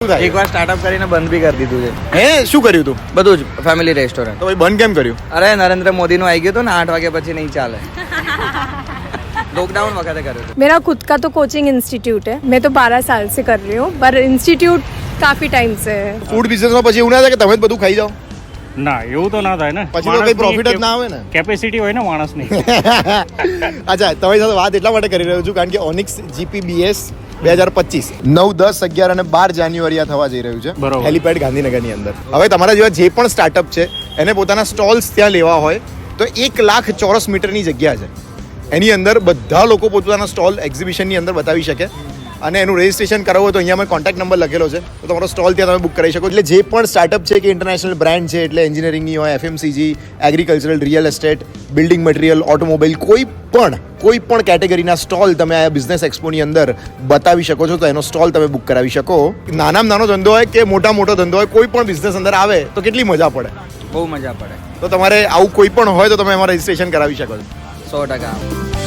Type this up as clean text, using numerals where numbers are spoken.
શું થાય? એકવાર સ્ટાર્ટઅપ કરીને બંધ બી કરી દીધું છે. શું કર્યું તું? બધું જ ફેમિલી રેસ્ટોરન્ટ. તો ભાઈ બંધ કેમ કર્યું? અરે નરેન્દ્ર મોદીનું આવી ગયું હતું ને 8 વાગ્યા પછી નહીં ચાલે. लॉकडाउन वगैरह कर रहे थे. मेरा खुद का तो कोचिंग इंस्टीट्यूट है. मैं तो 12 साल से कर रही हूँ, पर इंस्टीट्यूट काफी टाइम से है. ફૂડ બિઝનેસમાં પછી એવું ના થાય કે તમે જ બધું ખાઈ જાઓ? ના એવું તો ના થાય ને, પછી તો કઈ પ્રોફિટ જ ના આવે ને. કેપેસિટી હોય ને માણસની. અચ્છા, તમારી સાથે વાત એટલા માટે કરી રહ્યો છું કારણ કે ઓનિક્સ GPBS 2025 9, 10, 11 અને 12 જાન્યુઆરી આ થવા જઈ રહ્યું છે બરોબર. હેલીપેડ ગાંધીનગરની અંદર. હવે તમારા જેવા જે પણ સ્ટાર્ટઅપ છે એને પોતાના સ્ટોલ્સ ત્યાં લેવા હોય તો 1 લાખ ચોરસ મીટરની જગ્યા છે. એની અંદર બધા લોકો પોતાના સ્ટોલ એક્ઝિબિશનની અંદર બતાવી શકે અને એનું રજિસ્ટ્રેશન કરાવવું હોય તો અહીંયા મેં કોન્ટેક્ટ નંબર લખેલો છે, તો તમારો સ્ટોલ ત્યાં તમે બુક કરી શકો. એટલે જે પણ સ્ટાર્ટઅપ છે કે ઇન્ટરનેશનલ બ્રાન્ડ છે, એટલે એન્જિનિયરિંગની હોય, FMCG, agricultural, real estate, building material, automobile, કોઈ પણ કેટેગરીના સ્ટોલ તમે આ બિઝનેસ એક્સપોની અંદર બતાવી શકો છો, તો એનો સ્ટોલ તમે બુક કરાવી શકો. નાનામાં નાનો ધંધો હોય કે મોટો ધંધો હોય, કોઈ પણ બિઝનેસ અંદર આવે તો કેટલી મજા પડે. બહુ મજા પડે. તો તમારે આવું કોઈ પણ હોય તો તમે એમાં રજિસ્ટ્રેશન કરાવી શકો છો. 100%.